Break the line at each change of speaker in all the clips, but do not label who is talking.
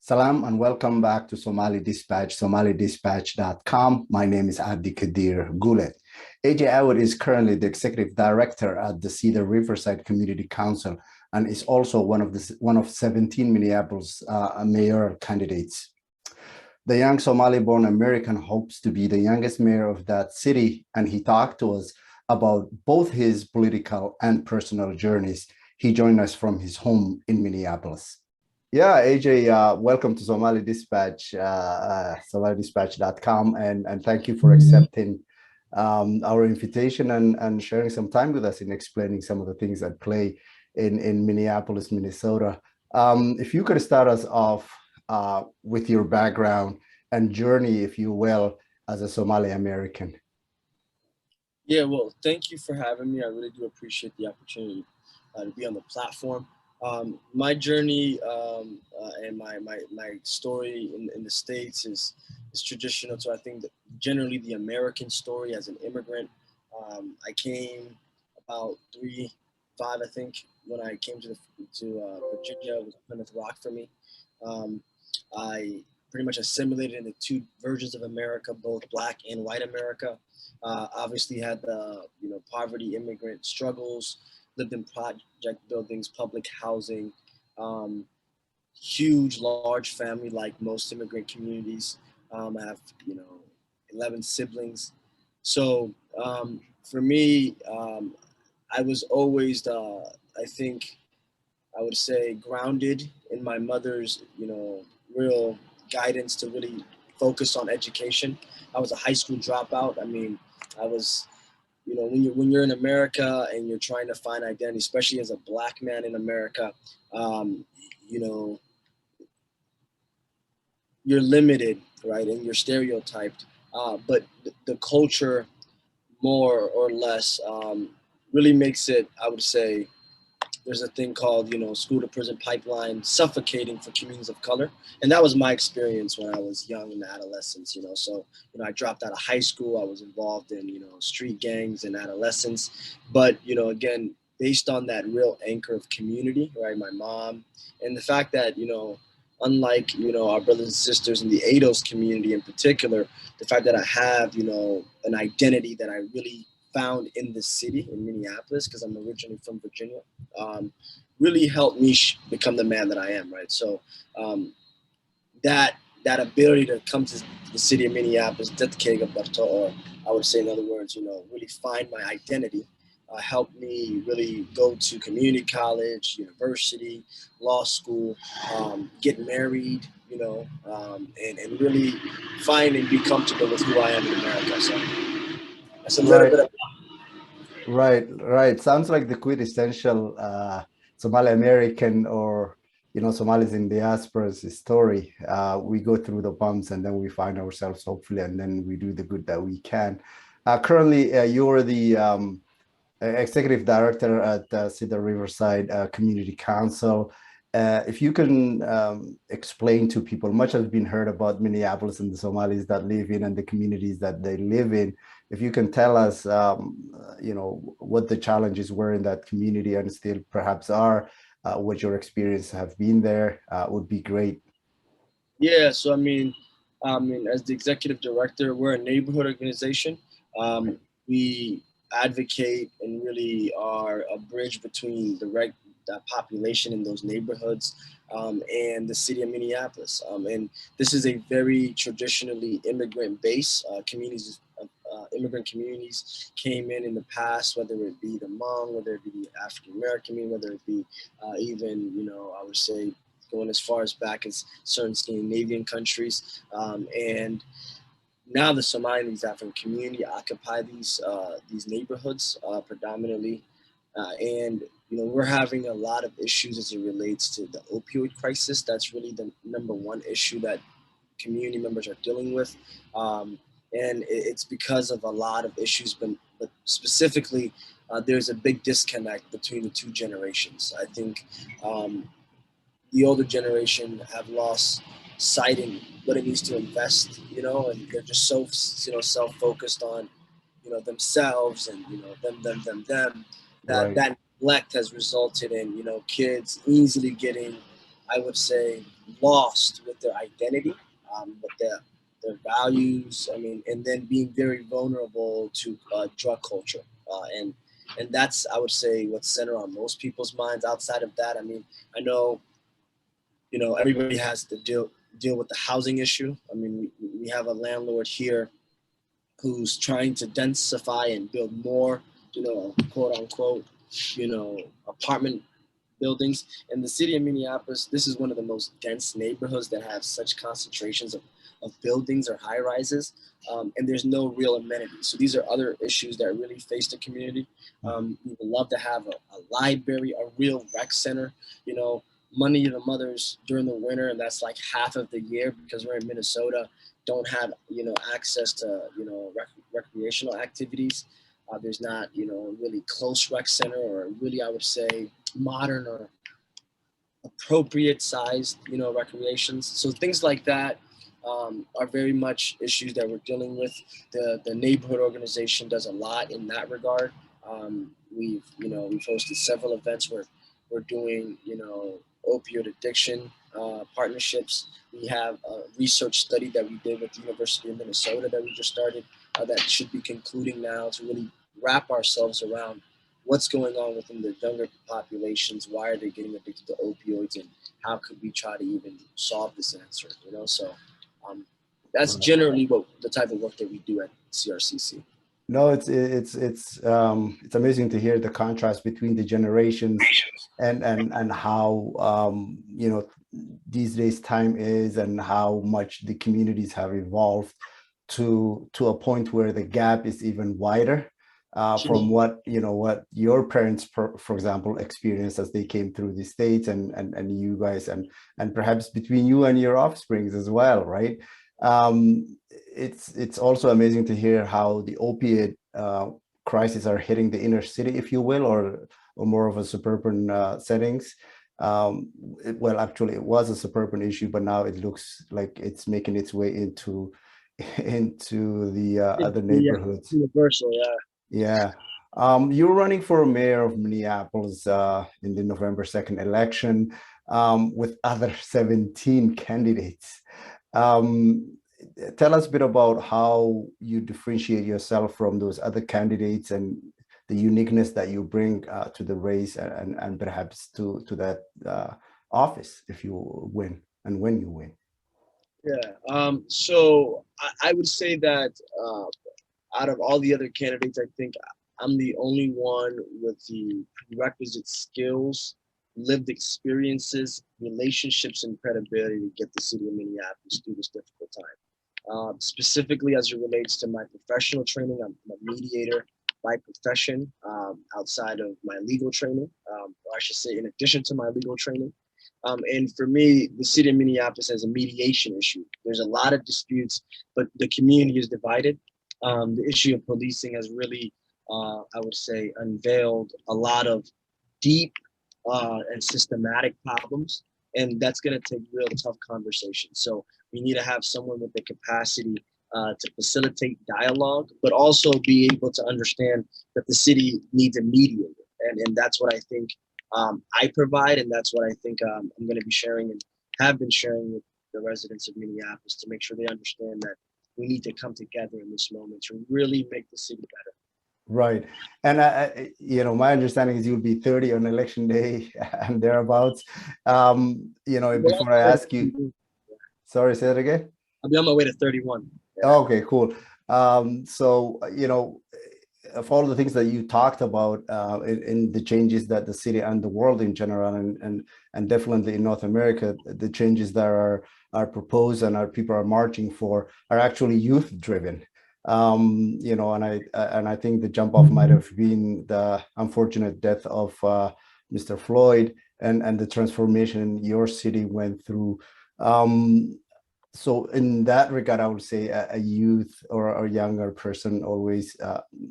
Salam and welcome back to Somali Dispatch, somalidispatch.com. My name is Abdi Kadir Gulet. AJ Awad is currently the executive director at the Cedar Riverside Community Council and is also one of 17 Minneapolis mayoral candidates. The young Somali-born American hopes to be the youngest mayor of that city, and he talked to us about both his political and personal journeys. He joined us from his home in Minneapolis. Yeah, AJ, welcome to Somali Dispatch, somalidispatch.com, and thank you for accepting our invitation and sharing some time with us in explaining some of the things that play in Minneapolis, Minnesota. If you could start us off with your background and journey, if you will, as a Somali American.
Yeah, well, thank you for having me. I really do appreciate the opportunity to be on the platform. My journey and my story in the States is traditional to, I think, generally the American story as an immigrant. I came about 5, I think, when I came to Virginia. It was Plymouth Rock for me. I pretty much assimilated into two versions of America, both Black and white America. Obviously had the poverty, immigrant struggles, lived in project buildings, public housing, huge, large family like most immigrant communities. I have 11 siblings. So for me, I was always, I think, I would say, grounded in my mother's, real guidance to really focus on education. I was a high school dropout. I mean, I was, when you're in America and you're trying to find identity, especially as a Black man in America, um, you know, you're limited, right, and you're stereotyped. But the culture, more or less, really makes it, I would say, there's a thing called, school to prison pipeline, suffocating for communities of color. And that was my experience when I was young in adolescence, So, I dropped out of high school. I was involved in, street gangs in adolescence. But, again, based on that real anchor of community, right? My mom, and the fact that, unlike, our brothers and sisters in the ADOS community in particular, the fact that I have, an identity that I really found in the city in Minneapolis, because I'm originally from Virginia, really helped me become the man that I am, right? So that ability to come to the city of Minneapolis, or I would say in other words, really find my identity, helped me really go to community college, university, law school, get married, and really find and be comfortable with who I am in America. So that's a little
Right,
bit of.
right. Sounds like the quintessential Somali American or Somalis in diaspora's story. We go through the bumps and then we find ourselves, hopefully, and then we do the good that we can. Currently, you're the executive director at Cedar Riverside Community Council. If you can explain to people, much has been heard about Minneapolis and the Somalis that live in and the communities that they live in. If you can tell us, what the challenges were in that community and still perhaps are, what your experience have been there, would be great.
Yeah, so as the executive director, we're a neighborhood organization. We advocate and really are a bridge between the population in those neighborhoods and the city of Minneapolis. And this is a very traditionally immigrant base. Immigrant communities came in the past, whether it be the Hmong, whether it be the African American community, whether it be even, I would say, going as far as back as certain Scandinavian countries. And now the Somali and East African community occupy these neighborhoods predominantly. And, we're having a lot of issues as it relates to the opioid crisis. That's really the number one issue that community members are dealing with. And it's because of a lot of issues, but specifically, there's a big disconnect between the two generations. I think the older generation have lost sight in what it means to invest, and they're just so, self-focused on, themselves and, them, that
Right.
that neglect has resulted in, kids easily getting, I would say, lost with with their identity, with their values. I mean, and then being very vulnerable to drug culture, and that's, I would say, what's centered on most people's minds. Outside of that, I mean, I know, everybody has to deal with the housing issue. I mean, we have a landlord here who's trying to densify and build more, quote unquote, apartment buildings. In the city of Minneapolis, this is one of the most dense neighborhoods that have such concentrations of buildings or high rises, and there's no real amenities. So these are other issues that really face the community. We would love to have a library, a real rec center, money to the mothers during the winter, and that's like half of the year because we're in Minnesota, don't have, access to, recreational activities. There's not, a really close rec center or really, I would say, modern or appropriate sized, recreations. So things like that are very much issues that we're dealing with. The neighborhood organization does a lot in that regard. We've hosted several events where we're doing, opioid addiction partnerships. We have a research study that we did with the University of Minnesota that we just started that should be concluding now to really wrap ourselves around what's going on within the younger populations, why are they getting addicted to opioids, and how could we try to even solve this answer, So that's generally what the type of work that we do at CRCC.
No, it's amazing to hear the contrast between the generations and how these days time is and how much the communities have evolved to a point where the gap is even wider from what your parents, for example, experienced as they came through the States, and you guys, and perhaps between you and your offsprings as well, right? It's also amazing to hear how the opiate crisis are hitting the inner city, if you will, or more of a suburban settings. Well, actually, it was a suburban issue, but now it looks like it's making its way into the other neighborhoods.
Universal, yeah.
Yeah. You're running for mayor of Minneapolis in the November 2nd election with other 17 candidates. Tell us a bit about how you differentiate yourself from those other candidates and the uniqueness that you bring to the race and perhaps to that office if you win and when you win.
Yeah. So I would say that out of all the other candidates, I think I'm the only one with the requisite skills, lived experiences, relationships, and credibility to get the city of Minneapolis through this difficult time. Specifically as it relates to my professional training, I'm a mediator by profession outside of my legal training, or I should say in addition to my legal training. And for me, the city of Minneapolis has a mediation issue. There's a lot of disputes, but the community is divided. The issue of policing has really, I would say, unveiled a lot of deep and systematic problems, and that's going to take real tough conversations. So we need to have someone with the capacity to facilitate dialogue, but also be able to understand that the city needs a mediator, and that's what I think I provide, and that's what I think I'm going to be sharing and have been sharing with the residents of Minneapolis to make sure they understand that we need to come together in this moment to really make the city better.
Right. And, my understanding is you'll be 30 on election day and thereabouts. Before I ask you, sorry, say that again?
I'll be on my way to 31.
Yeah. Okay, cool. So, of all the things that you talked about in the changes that the city and the world in general, and definitely in North America, the changes that are proposed and our people are marching for are actually youth driven. And I think the jump off might have been the unfortunate death of Mr. Floyd and the transformation your city went through. So in that regard, I would say a youth or a younger person always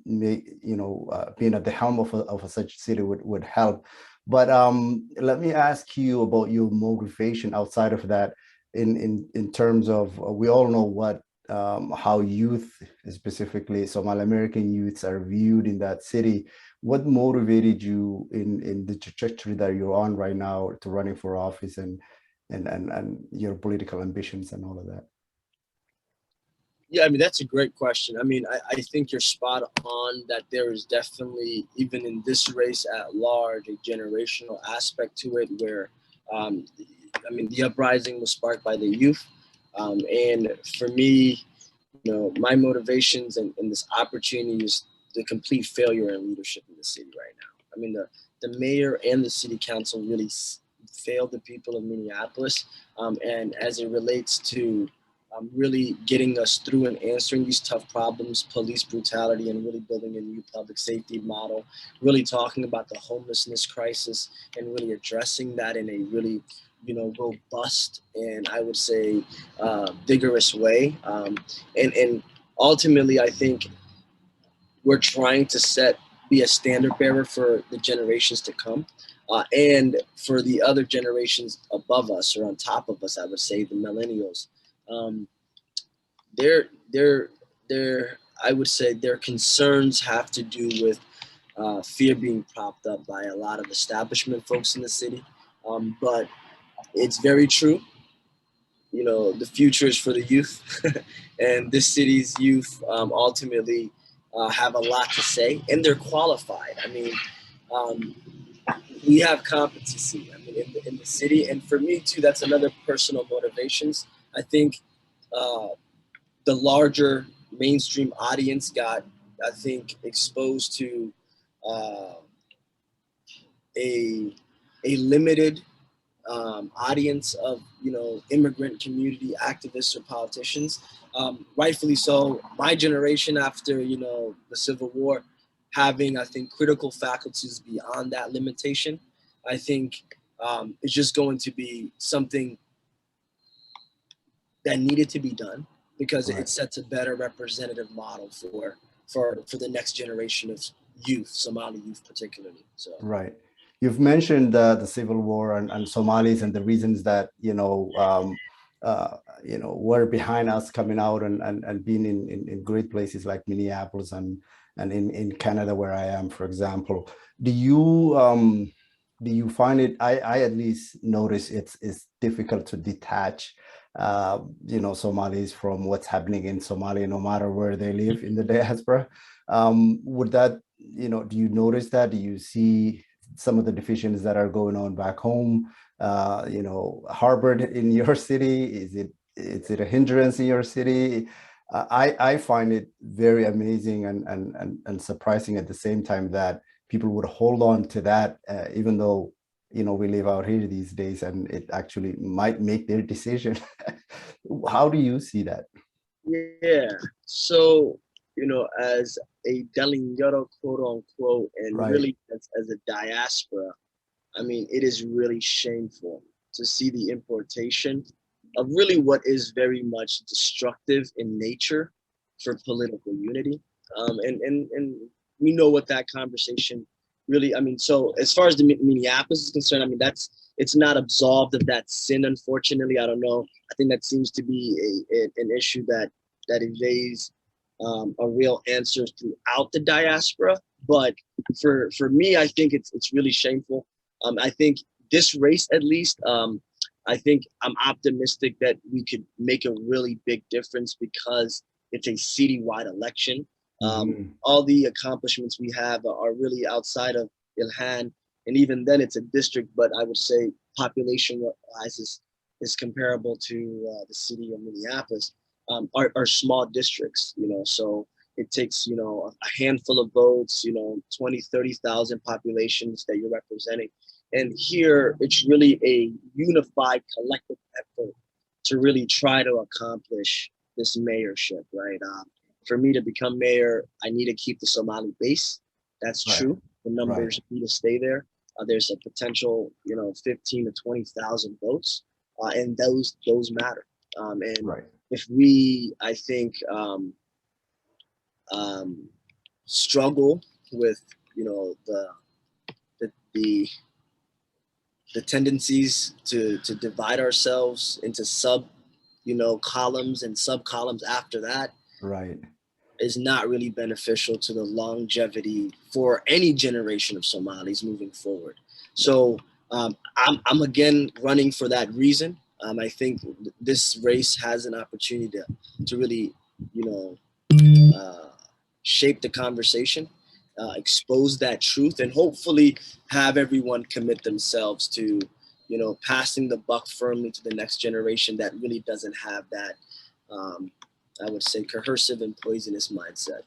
being at the helm of such city would help. But let me ask you about your motivation outside of that in terms of we all know what how youth, specifically Somali American youths, are viewed in that city. What motivated you in the trajectory that you're on right now to running for office, and and your political ambitions and all of that?
Yeah, I mean, that's a great question. I mean, I think you're spot on that there is definitely, even in this race at large, a generational aspect to it where, um, I mean, the uprising was sparked by the youth. And for me, you know, my motivations and this opportunity is the complete failure in leadership in the city right now. I mean, the mayor and the city council really failed the people of Minneapolis. And as it relates to really getting us through and answering these tough problems, police brutality, and really building a new public safety model, really talking about the homelessness crisis and really addressing that in a really, you know, robust and I would say vigorous way. And ultimately, I think we're trying to be a standard bearer for the generations to come. And for the other generations above us or on top of us, I would say the millennials. Um, their I would say their concerns have to do with fear being propped up by a lot of establishment folks in the city. But it's very true. You know, the future is for the youth, and this city's youth ultimately have a lot to say, and they're qualified. I mean, um, we have competency. I mean, in the city, and for me too, that's another personal motivations. I think uh, the larger mainstream audience got, I think, exposed to uh, a a limited audience of, you know, immigrant community activists or politicians. Rightfully so. My generation, after, you know, the Civil War, having, I think, critical faculties beyond that limitation, I think is just going to be something that needed to be done because
Right.
it sets a better representative model for the next generation of youth, Somali youth particularly. So
Right. You've mentioned the Civil War and Somalis and the reasons that, were behind us coming out and being in great places like Minneapolis and in Canada, where I am, for example. Do you find it, I at least notice it's difficult to detach, Somalis from what's happening in Somalia, no matter where they live in the diaspora. Would that, do you notice that? Do you see some of the divisions that are going on back home, harbored in your city? Is it a hindrance in your city? I find it very amazing and surprising at the same time that people would hold on to that, even though, we live out here these days and it actually might make their decision. How do you see that?
yeah, so you know, as a Delingero, quote unquote, and
Right.
really as a diaspora, I mean, it is really shameful to see the importation of really what is very much destructive in nature for political unity. And we know what that conversation really, I mean, so as far as the Minneapolis is concerned, I mean, it's not absolved of that sin, unfortunately. I don't know. I think that seems to be an issue that evades a real answer throughout the diaspora. But for me, I think it's really shameful. I think this race, at least, I think I'm optimistic that we could make a really big difference because it's a citywide election.
Mhm.
All the accomplishments we have are really outside of Ilhan, and even then, it's a district. But I would say population-wise is comparable to the city of Minneapolis. Are small districts, you know, so it takes, you know, a handful of votes, you know, 20, 30,000 populations that you're representing. And here it's really a unified collective effort to really try to accomplish this mayorship, right? For me to become mayor, I need to keep the Somali base. That's
Right.
true. The
Right.
numbers need to stay there. There's a potential, you know, 15 to 20,000 votes, and those matter. And
Right.
if we, I think, um, struggle with, you know, the the the tendencies to divide ourselves into you know, columns and sub columns after that
Right.
is not really beneficial to the longevity for any generation of Somalis moving forward. So I'm again running for that reason. I think this race has an opportunity to really, you know, shape the conversation, expose that truth, and hopefully have everyone commit themselves to, you know, passing the buck firmly to the next generation that really doesn't have that, I would say, coercive and poisonous mindset.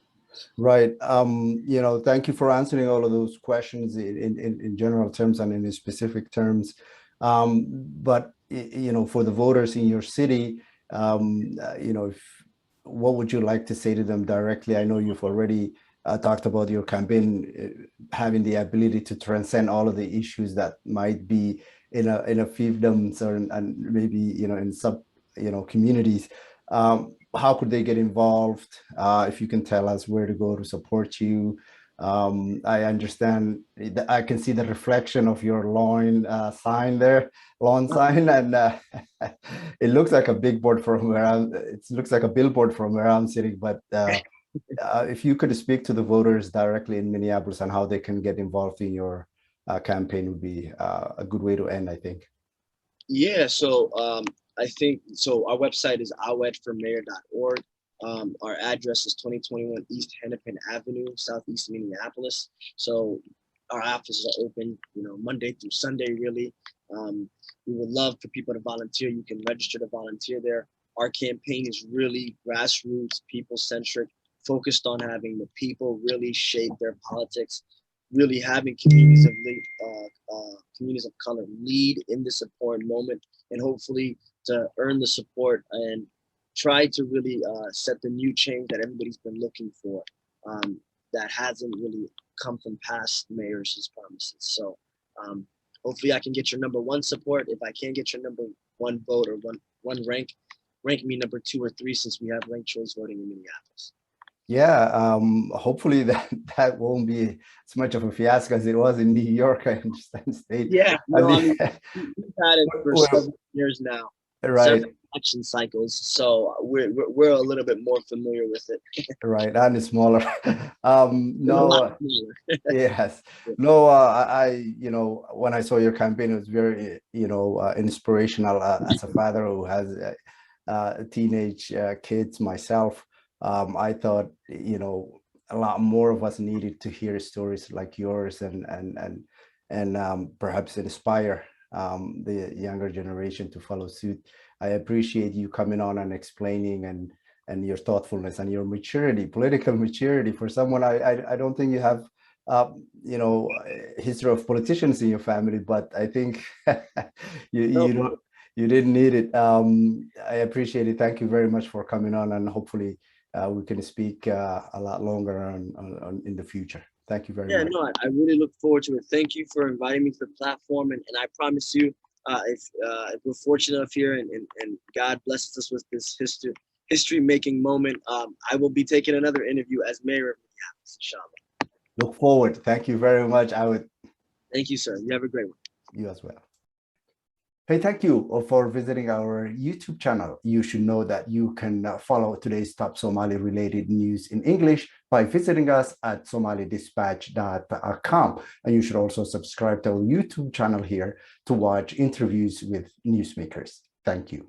Right. You know, thank you for answering all of those questions in general terms and in specific terms. But you know, for the voters in your city, you know, what would you like to say to them directly? I know you've already talked about your campaign having the ability to transcend all of the issues that might be in a fiefdoms or and maybe you know in sub you know communities. How could they get involved? If you can tell us where to go to support you. I understand, I can see the reflection of your lawn sign there, lawn sign, and it looks like a big board from where it looks like a billboard from where I'm sitting, but if you could speak to the voters directly in Minneapolis and how they can get involved in your campaign would be a good way to end, I think.
Yeah, so I think so. Our website is awedformayor.org. Our address is 2021 East Hennepin Avenue, Southeast Minneapolis. So our offices are open, you know, Monday through Sunday, really. We would love for people to volunteer. You can register to volunteer there. Our campaign is really grassroots, people-centric, focused on having the people really shape their politics, really having communities of color lead in this important moment, and hopefully to earn the support and try to really set the new change that everybody's been looking for, that hasn't really come from past mayors' promises. So hopefully I can get your number one support. If I can't get your number one vote or one rank me number 2 or 3, since we have ranked choice voting in Minneapolis.
Yeah, hopefully that won't be as much of a fiasco as it was in New York, I understand, state.
Yeah, no, I mean, we've had it for
Well,
several years now,
right,
several election cycles, so we're a little bit more familiar with it.
right, and it's smaller.
A
No,
lot smaller.
yes, no, you know, when I saw your campaign, it was very, you know, inspirational as a father who has teenage kids myself. I thought, you know, a lot more of us needed to hear stories like yours and perhaps inspire the younger generation to follow suit. I appreciate you coming on and explaining and your thoughtfulness and your maturity, political maturity. For someone, I don't think you have you know, a history of politicians in your family, but I think you
No,
don't, you didn't need it. I appreciate it. Thank you very much for coming on, and hopefully we can speak a lot longer in the future. Thank you very
yeah,
much.
no, I really look forward to it. Thank you for inviting me to the platform, and I promise you, if we're fortunate enough here and God blesses us with this history making moment, I will be taking another interview as mayor of Minneapolis, inshallah.
Look forward. Thank you very much. I would.
Thank you, sir. You have a great one.
You as well. Hey, thank you for visiting our YouTube channel. You should know that you can follow today's top Somali related news in English by visiting us at somalidispatch.com. And you should also subscribe to our YouTube channel here to watch interviews with newsmakers. Thank you.